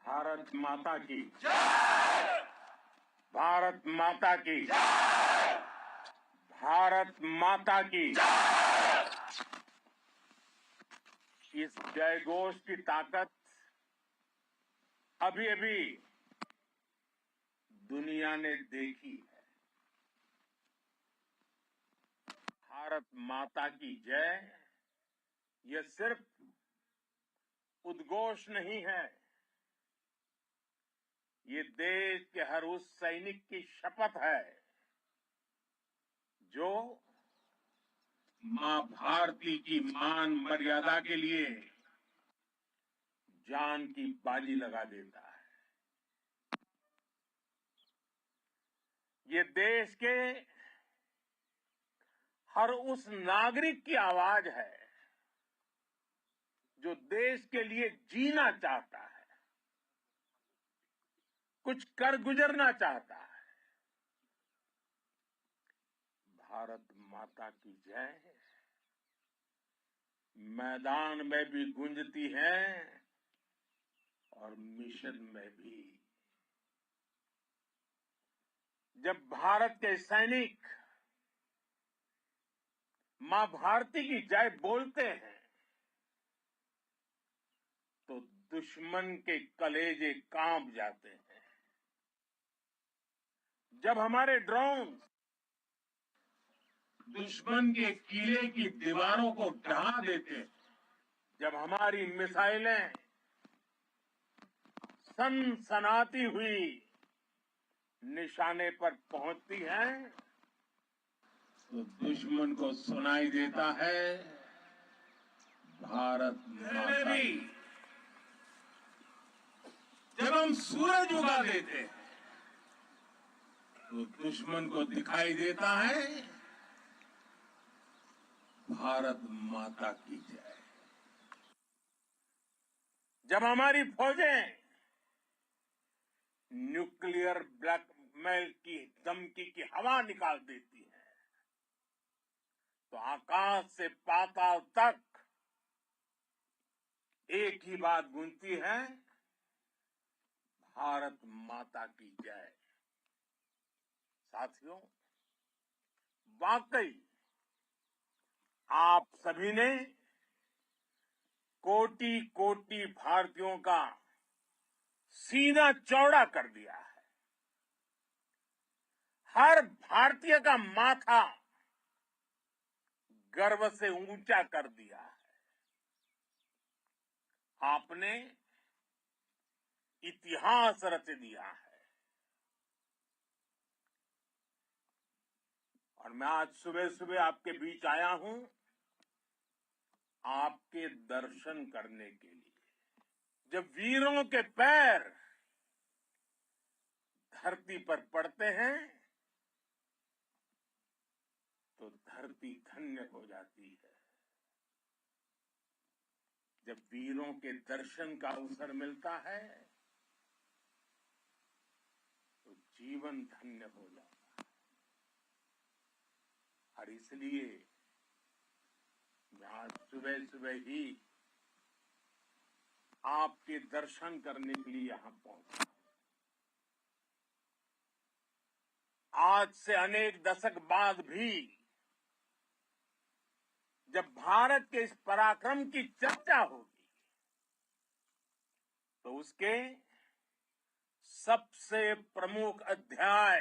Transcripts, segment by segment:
भारत माता की जय। भारत माता की जय। भारत माता की जय। इस जय घोष की ताकत अभी अभी दुनिया ने देखी है। भारत माता की जय यह सिर्फ उद्घोष नहीं है, ये देश के हर उस सैनिक की शपथ है जो मां भारती की मान मर्यादा के लिए जान की बाजी लगा देता है। ये देश के हर उस नागरिक की आवाज है जो देश के लिए जीना चाहता है, कुछ कर गुजरना चाहता है। भारत माता की जय मैदान में भी गूंजती है और मिशन में भी। जब भारत के सैनिक मां भारती की जय बोलते हैं तो दुश्मन के कलेजे कांप जाते हैं। जब हमारे ड्रोन दुश्मन के किले की दीवारों को ढहा देते हैं, जब हमारी मिसाइलें सनसनाती हुई निशाने पर पहुंचती हैं तो दुश्मन को सुनाई देता है भारत माता की। जब हम सूरज उगा देते हैं तो दुश्मन को दिखाई देता है भारत माता की जय। जब हमारी फौजें न्यूक्लियर ब्लैकमेल की धमकी की हवा निकाल देती है तो आकाश से पाताल तक एक ही बात गूंजती है, भारत माता की जय। साथियों, वाकई आप सभी ने कोटि कोटि भारतीयों का सीना चौड़ा कर दिया है। हर भारतीय का माथा गर्व से ऊंचा कर दिया है। आपने इतिहास रच दिया है। और मैं आज सुबह सुबह आपके बीच आया हूं आपके दर्शन करने के लिए। जब वीरों के पैर धरती पर पड़ते हैं तो धरती धन्य हो जाती है। जब वीरों के दर्शन का अवसर मिलता है तो जीवन धन्य हो जाता है। और इसलिए मैं आज सुबह सुबह ही आपके दर्शन करने के लिए यहां पहुंचा। आज से अनेक दशक बाद भी जब भारत के इस पराक्रम की चर्चा होगी तो उसके सबसे प्रमुख अध्याय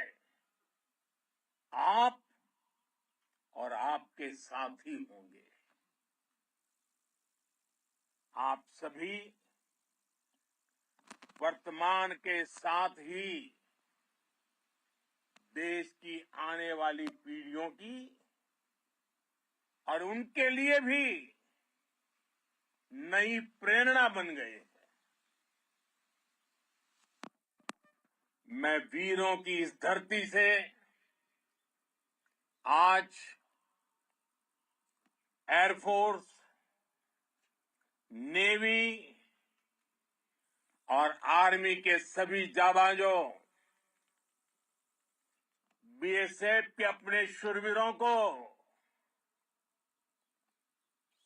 आप और आपके साथी होंगे। आप सभी वर्तमान के साथ ही देश की आने वाली पीढ़ियों की और उनके लिए भी नई प्रेरणा बन गए हैं। मैं वीरों की इस धरती से आज एयरफोर्स, नेवी और आर्मी के सभी जाबाजों, बीएसएफ के अपने शूरवीरों को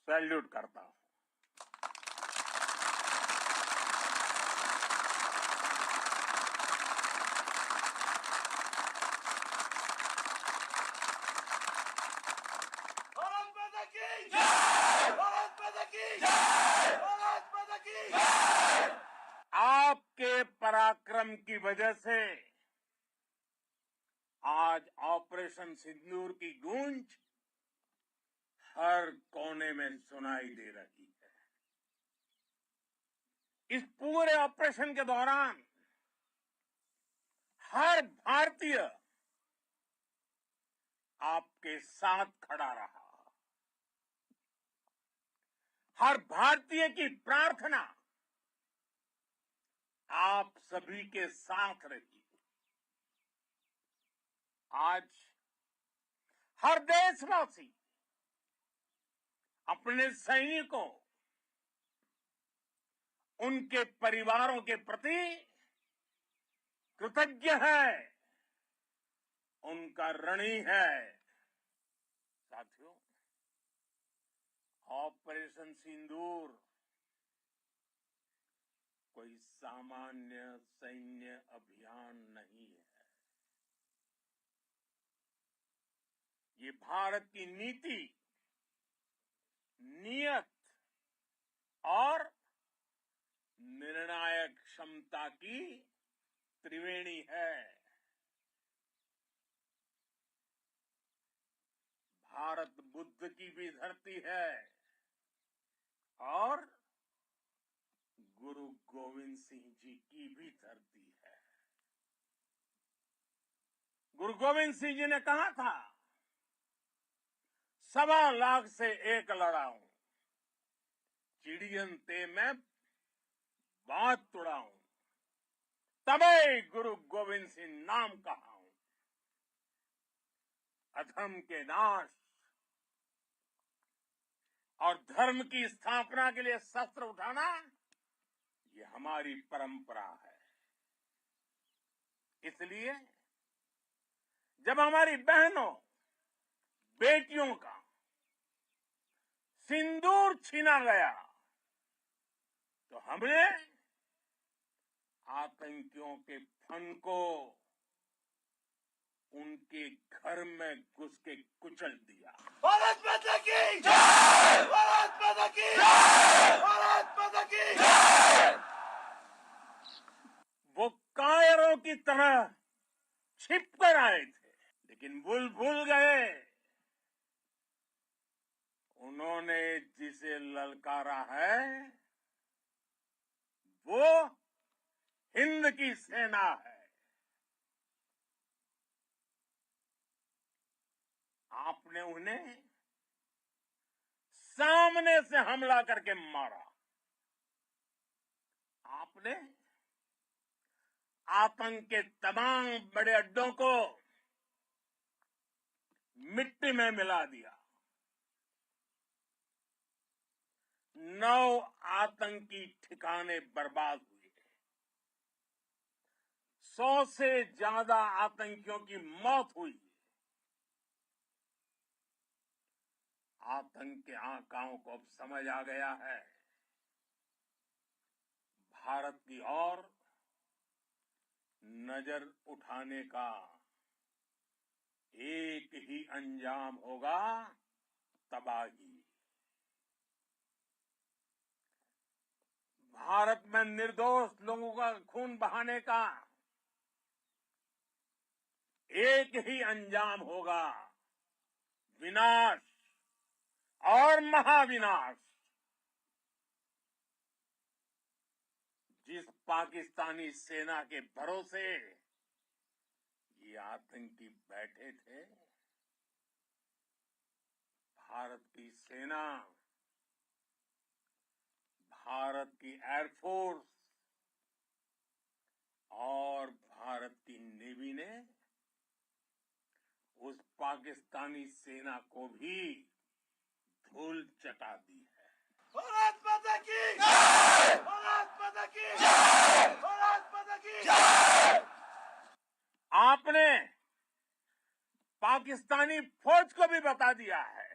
सैल्यूट करता हूं। आपके पराक्रम की वजह से आज ऑपरेशन सिंदूर की गूंज हर कोने में सुनाई दे रही है। इस पूरे ऑपरेशन के दौरान हर भारतीय आपके साथ खड़ा रहा। हर भारतीय की प्रार्थना आप सभी के साथ रही। आज हर देशवासी अपने सैनिकों, उनके परिवारों के प्रति कृतज्ञ है, उनका ऋणी है। साथियों, ऑपरेशन सिंदूर कोई सामान्य सैन्य अभियान नहीं है। ये भारत की नीति, नियत और निर्णायक क्षमता की त्रिवेणी है। भारत बुद्ध की भी धरती है और गुरु गोविंद सिंह जी की भी धरती है। गुरु गोविंद सिंह जी ने कहा था, 1.25 लाख से एक लड़ाऊं, चिड़ियन ते मैं बात तुड़ाऊं, तबे गुरु गोविंद सिंह नाम कहाऊं। अधर्म के नाश और धर्म की स्थापना के लिए शस्त्र उठाना, ये हमारी परंपरा है। इसलिए जब हमारी बहनों, बेटियों का सिंदूर छीना गया, तो हमने आतंकियों के फन को उनके घर में घुस के कुचल दिया। भारत माता की जय! भारत माता की जय! भारत माता की जय! वो कायरों की तरह छिपकर आए थे, लेकिन भूल गए उन्होंने जिसे ललकारा है वो हिंद की सेना है। आपने उन्हें सामने से हमला करके मारा। आपने आतंक के तमाम बड़े अड्डों को मिट्टी में मिला दिया। 9 आतंकी ठिकाने बर्बाद हुए। 100 से ज्यादा आतंकियों की मौत हुई। आतंक के आकाओं को अब समझ आ गया है, भारत की ओर नजर उठाने का एक ही अंजाम होगा, तबाही। भारत में निर्दोष लोगों का खून बहाने का एक ही अंजाम होगा, विनाश और महाविनाश। जिस पाकिस्तानी सेना के भरोसे ये आतंकी बैठे थे, भारत की सेना, भारत की एयरफोर्स और भारत की नेवी ने उस पाकिस्तानी सेना को भी धूल चटा दी है। भारत माता की जय! भारत माता की जय! भारत माता की जय! आपने पाकिस्तानी फौज को भी बता दिया है,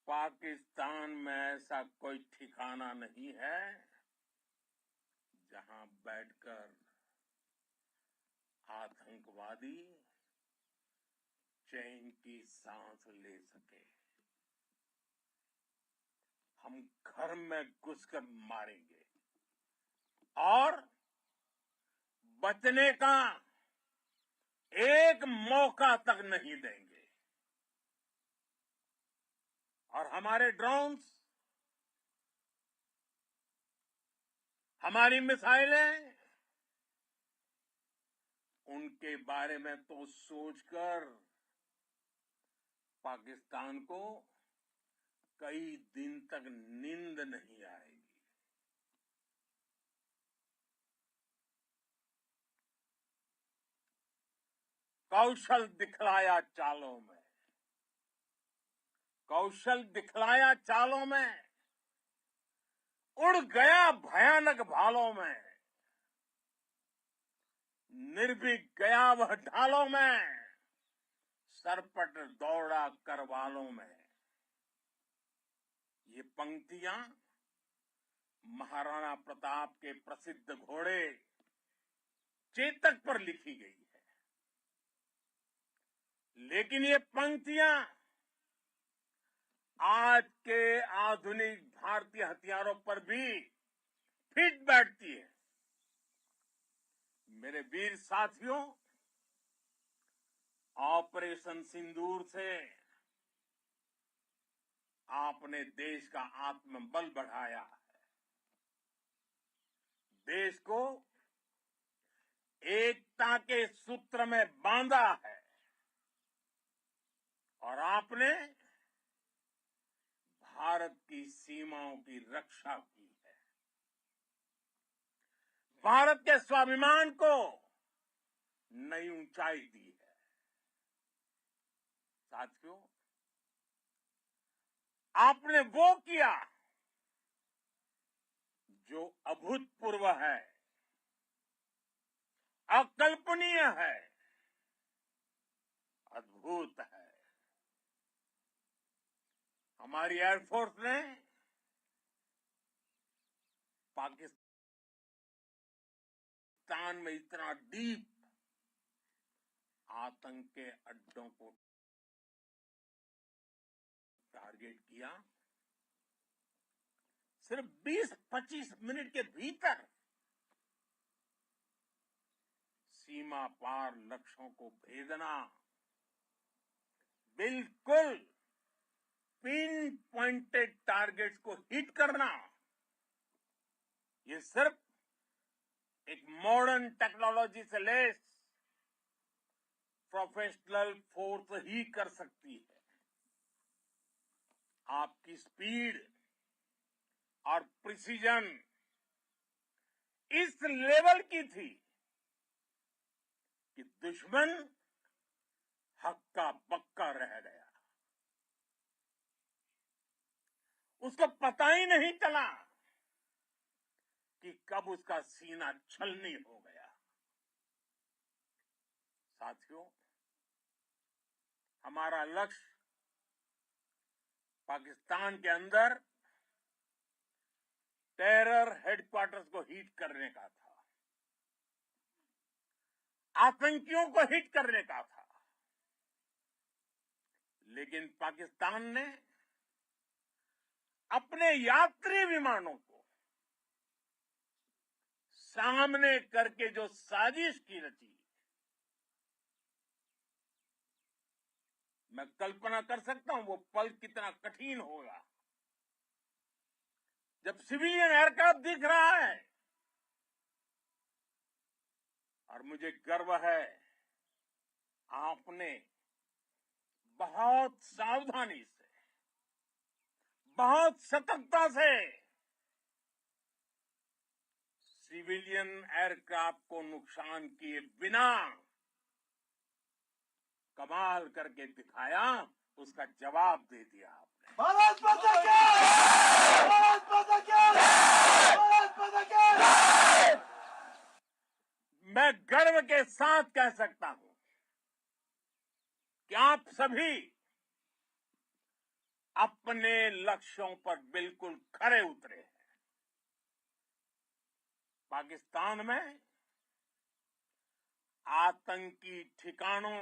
पाकिस्तान में ऐसा कोई ठिकाना नहीं है जहां बैठकर आतंकवादी चैन की सांस ले सके। हम घर में घुसकर मारेंगे और बचने का एक मौका तक नहीं देंगे। और हमारे ड्रोन्स, हमारी मिसाइलें, उनके बारे में तो सोचकर पाकिस्तान को कई दिन तक नींद नहीं आएगी। कौशल दिखलाया चालों में, कौशल दिखलाया चालों में, उड़ गया भयानक भालों में, निर्भीक गया वह ढालों में, सरपट दौड़ा करवालों में। ये पंक्तियां महाराणा प्रताप के प्रसिद्ध घोड़े चेतक पर लिखी गई है। लेकिन ये पंक्तियां आज के आधुनिक भारतीय हथियारों पर भी फिट बैठती है। मेरे वीर साथियों, ऑपरेशन सिंदूर से आपने देश का आत्मबल बढ़ाया है, देश को एकता के सूत्र में बांधा है और आपने भारत की सीमाओं की रक्षा की है। भारत के स्वाभिमान को नई ऊंचाई दी है। साथियों, आपने वो किया जो अभूतपूर्व है, अकल्पनीय है, अद्भुत है। हमारी एयरफोर्स ने पाकिस्तान में इतना डीप आतंक के अड्डों को टारगेट किया। सिर्फ 20-25 मिनट के भीतर सीमा पार लक्ष्यों को भेदना, बिल्कुल पिन पॉइंटेड टारगेट्स को हिट करना, ये सिर्फ एक मॉडर्न टेक्नोलॉजी से लेस प्रोफेशनल फोर्स ही कर सकती है। आपकी स्पीड और प्रिसीजन इस लेवल की थी कि दुश्मन हक्का बक्का रह गया। उसको पता ही नहीं चला कि कब उसका सीना छलनी हो गया। साथियों, हमारा लक्ष्य पाकिस्तान के अंदर टेरर हेडक्वार्टर्स को हिट करने का था, आतंकियों को हिट करने का था। लेकिन पाकिस्तान ने अपने यात्री विमानों को सामने करके जो साजिश की रची, मैं कल्पना कर सकता हूं वो पल कितना कठिन होगा जब सिविलियन एयरक्राफ्ट दिख रहा है। और मुझे गर्व है, आपने बहुत सावधानी से, बहुत सतर्कता से सिविलियन एयरक्राफ्ट को नुकसान किए बिना कमाल करके दिखाया, उसका जवाब दे दिया आपने। भारत माता की जय! भारत माता की जय! भारत माता की जय! मैं गर्व के साथ कह सकता हूं कि आप सभी अपने लक्ष्यों पर बिल्कुल खरे उतरे हैं। पाकिस्तान में आतंकी ठिकानों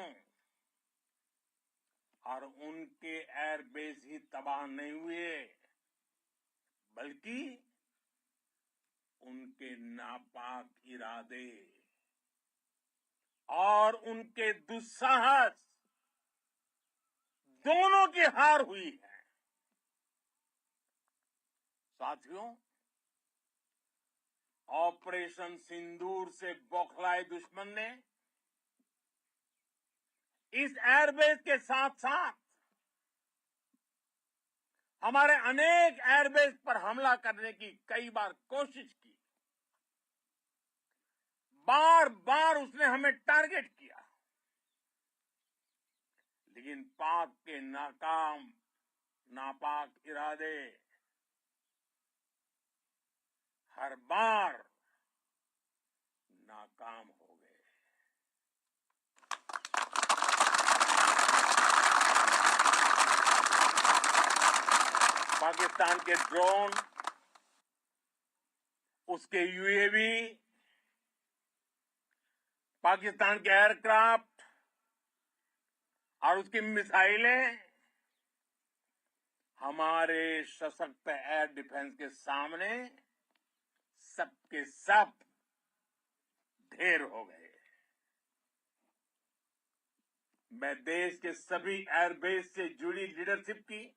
और उनके एयरबेस ही तबाह नहीं हुए, बल्कि उनके नापाक इरादे और उनके दुस्साहस दोनों की हार हुई है। साथियों, ऑपरेशन सिंदूर से बौखलाए दुश्मन ने इस एयरबेस के साथ साथ हमारे अनेक एयरबेस पर हमला करने की कई बार कोशिश की। बार बार उसने हमें टारगेट किया, लेकिन पाक के नापाक इरादे हर बार नाकाम हो गए। पाकिस्तान के ड्रोन, उसके यूएवी, पाकिस्तान के एयरक्राफ्ट और उसकी मिसाइलें हमारे सशक्त एयर डिफेंस के सामने सबके सब ढेर हो गए। मैं देश के सभी एयरबेस से जुड़ी लीडरशिप की,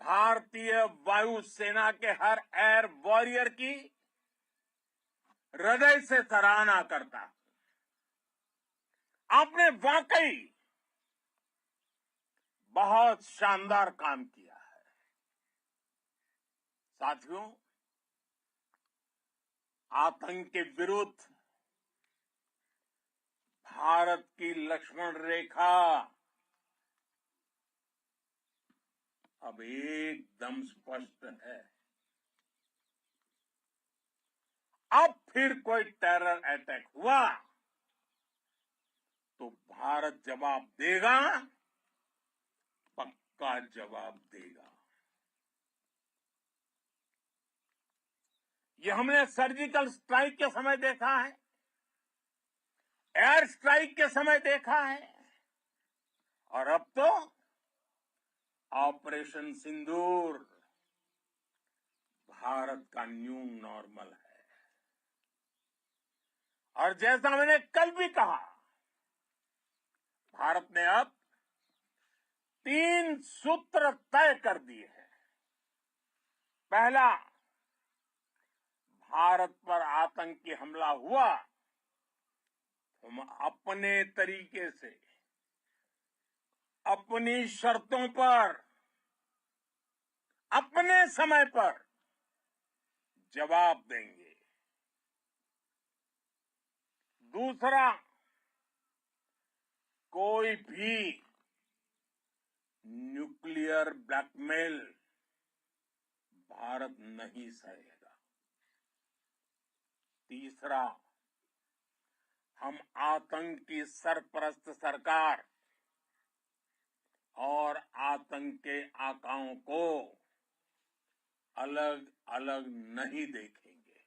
भारतीय वायुसेना के हर एयर वॉरियर की हृदय से सराहना करता हूं। आपने वाकई बहुत शानदार काम किया है। साथियों, आतंक के विरुद्ध भारत की लक्ष्मण रेखा अब एकदम स्पष्ट है। अब फिर कोई टेरर अटैक हुआ तो भारत जवाब देगा, पक्का जवाब देगा। ये हमने सर्जिकल स्ट्राइक के समय देखा है, एयर स्ट्राइक के समय देखा है, और अब तो ऑपरेशन सिंदूर भारत का न्यू नॉर्मल है। और जैसा मैंने कल भी कहा, भारत ने अब 3 सूत्र तय कर दिए हैं। पहला, भारत पर आतंकी हमला हुआ, हम अपने तरीके से, अपनी शर्तों पर, अपने समय पर जवाब देंगे। दूसरा, कोई भी न्यूक्लियर ब्लैकमेल भारत नहीं सहेगा। तीसरा, हम आतंक की सरपरस्त सरकार और आतंक के आकाओं को अलग अलग नहीं देखेंगे।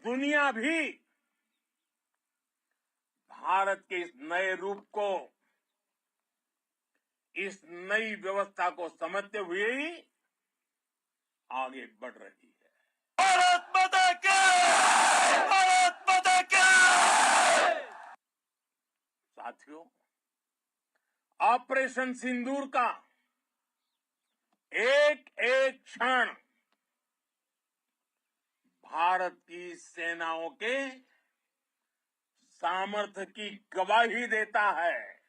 दुनिया भी भारत के इस नए रूप को, इस नई व्यवस्था को समझते हुए ही आगे बढ़ रही है। भारत माता की! भारत माता की! साथियों, ऑपरेशन सिंदूर का एक एक क्षण भारत की सेनाओं के सामर्थ्य की गवाही देता है।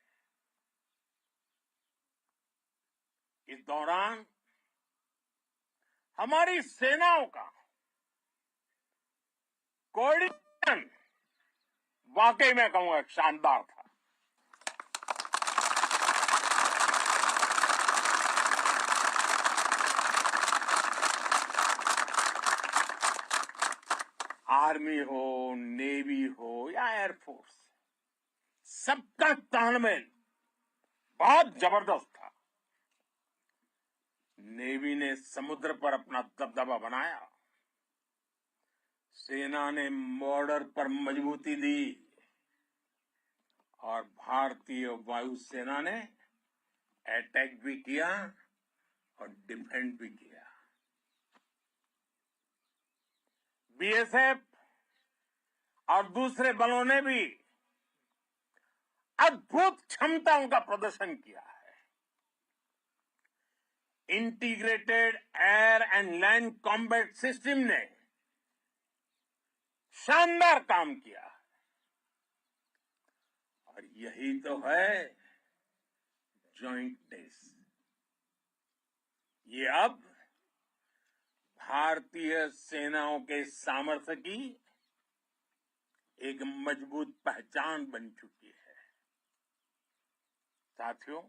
इस दौरान हमारी सेनाओं का कोऑर्डिनेशन वाकई में कहूंगा शानदार था। आर्मी हो, नेवी हो या एयरफोर्स, सबका तालमेल बहुत जबरदस्त था। नेवी ने समुद्र पर अपना दबदबा बनाया, सेना ने बॉर्डर पर मजबूती दी और भारतीय वायुसेना ने अटैक भी किया और डिफेंड भी किया। बीएसएफ और दूसरे बलों ने भी अद्भुत क्षमताओं का प्रदर्शन किया है। Integrated air and land combat system ने शानदार काम किया और यही तो है जॉइंट टेस्ट। ये अब भारतीय सेनाओं के सामर्थ्य की एक मजबूत पहचान बन चुकी है। साथियों,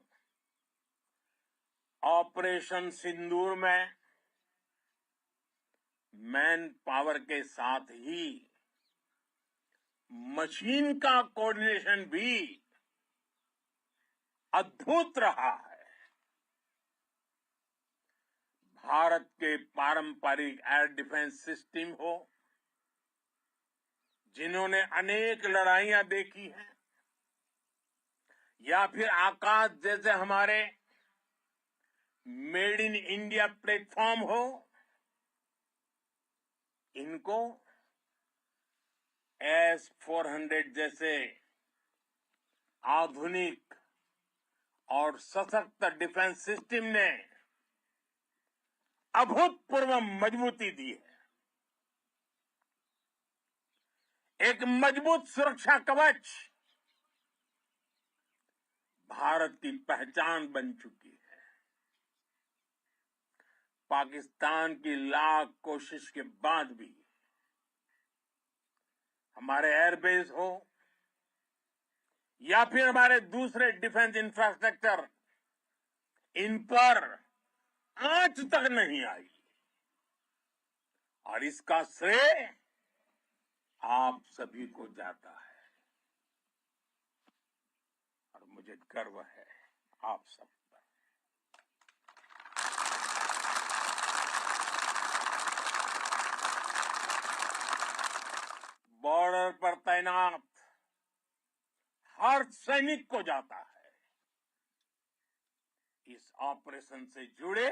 ऑपरेशन सिंदूर में मैन पावर के साथ ही मशीन का कोऑर्डिनेशन भी अद्भुत रहा है। भारत के पारंपरिक एयर डिफेंस सिस्टम हो, जिन्होंने अनेक लड़ाइयां देखी हैं, या फिर आकाश जैसे हमारे मेड इन इंडिया प्लेटफॉर्म हो, इनको S-400 जैसे आधुनिक और सशक्त डिफेंस सिस्टम ने अभूतपूर्व मजबूती दी है। एक मजबूत सुरक्षा कवच भारत की पहचान बन चुकी है। पाकिस्तान की लाख कोशिश के बाद भी हमारे एयरबेस हो या फिर हमारे दूसरे डिफेंस इंफ्रास्ट्रक्चर, इन पर आंच तक नहीं आई और इसका श्रेय आप सभी को जाता है और मुझे गर्व है आप सब पर। बॉर्डर पर तैनात हर सैनिक को जाता है। इस ऑपरेशन से जुड़े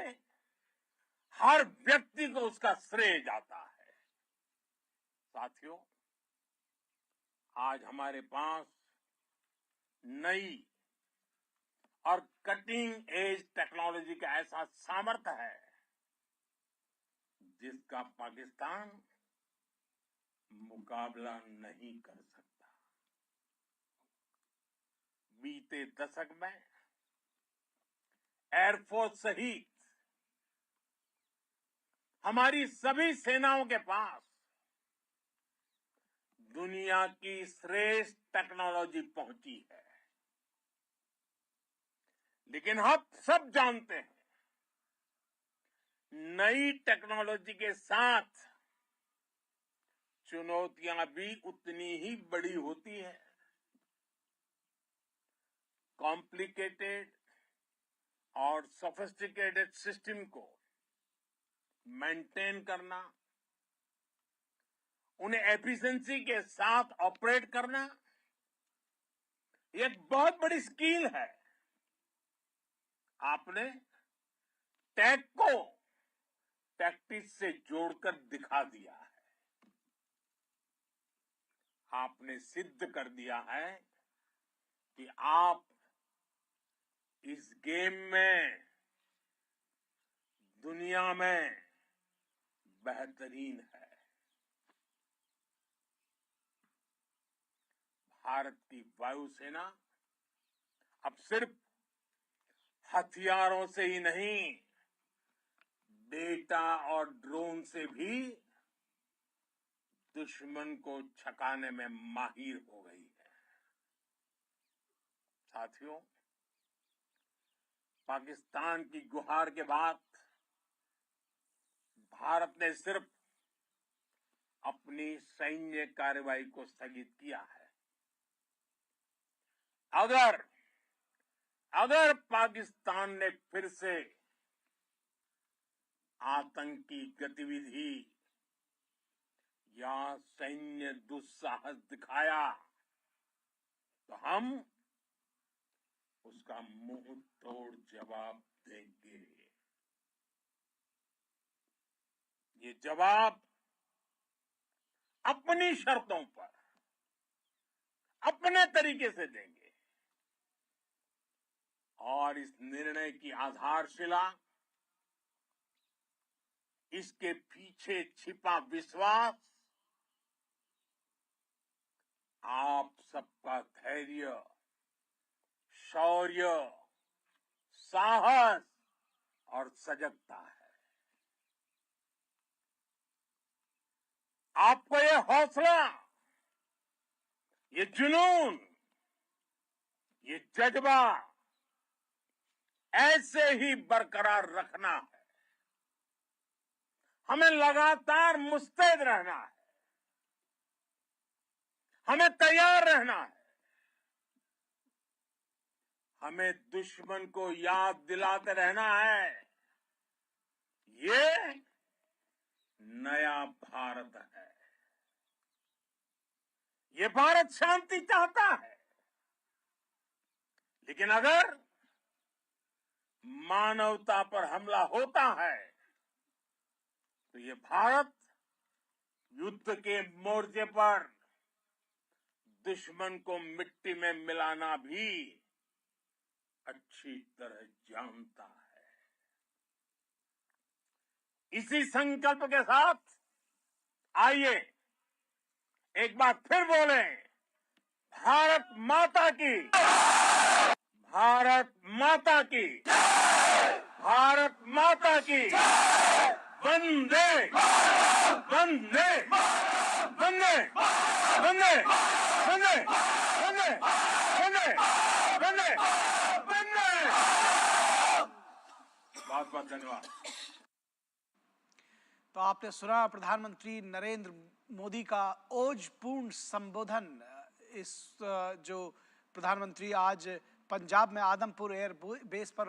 हर व्यक्ति को उसका श्रेय जाता है। साथियों, आज हमारे पास नई और कटिंग एज टेक्नोलॉजी का ऐसा सामर्थ्य है जिसका पाकिस्तान मुकाबला नहीं कर सकता। बीते दशक में एयरफोर्स सहित हमारी सभी सेनाओं के पास दुनिया की श्रेष्ठ टेक्नोलॉजी पहुंची है। लेकिन हम सब जानते हैं, नई टेक्नोलॉजी के साथ चुनौतियां भी उतनी ही बड़ी होती हैं। कॉम्प्लिकेटेड और सोफिस्टिकेटेड सिस्टम को मेंटेन करना, उन्हें एफिशिएंसी के साथ ऑपरेट करना, ये एक बहुत बड़ी स्किल है। आपने टेक को टैक्टिक्स से जोड़कर दिखा दिया है। आपने सिद्ध कर दिया है कि आप इस गेम में दुनिया में बेहतरीन है। भारत की वायुसेना अब सिर्फ हथियारों से ही नहीं, डेटा और ड्रोन से भी दुश्मन को छकाने में माहिर हो गई है। साथियों, पाकिस्तान की गुहार के बाद भारत ने सिर्फ अपनी सैन्य कार्रवाई को स्थगित किया है। अगर पाकिस्तान ने फिर से आतंकी गतिविधि या सैन्य दुस्साहस दिखाया तो हम उसका मुंह तोड़ जवाब देंगे। ये जवाब अपनी शर्तों पर अपने तरीके से देंगे और इस निर्णय की आधारशिला इसके पीछे छिपा विश्वास आप सबका धैर्य, शौर्य, साहस और सजगता है। आपको ये हौसला, ये जुनून, ये जज्बा ऐसे ही बरकरार रखना है। हमें लगातार मुस्तैद रहना है, हमें तैयार रहना है, हमें दुश्मन को याद दिलाते रहना है, ये नया भारत है। ये भारत शांति चाहता है, लेकिन अगर मानवता पर हमला होता है तो ये भारत युद्ध के मोर्चे पर दुश्मन को मिट्टी में मिलाना भी अच्छी तरह जानता है। इसी संकल्प के साथ आइए एक बार फिर बोलें, भारत माता की, भारत माता की, भारत माता की, वंदे वंदे वंदे वंदे वंदे वंदे वंदे वंदे वंदे। बहुत बहुत धन्यवाद। तो आपने सुना प्रधानमंत्री नरेंद्र मोदी का ओजपूर्ण संबोधन। इस जो प्रधानमंत्री आज पंजाब में आदमपुर एयर बेस पर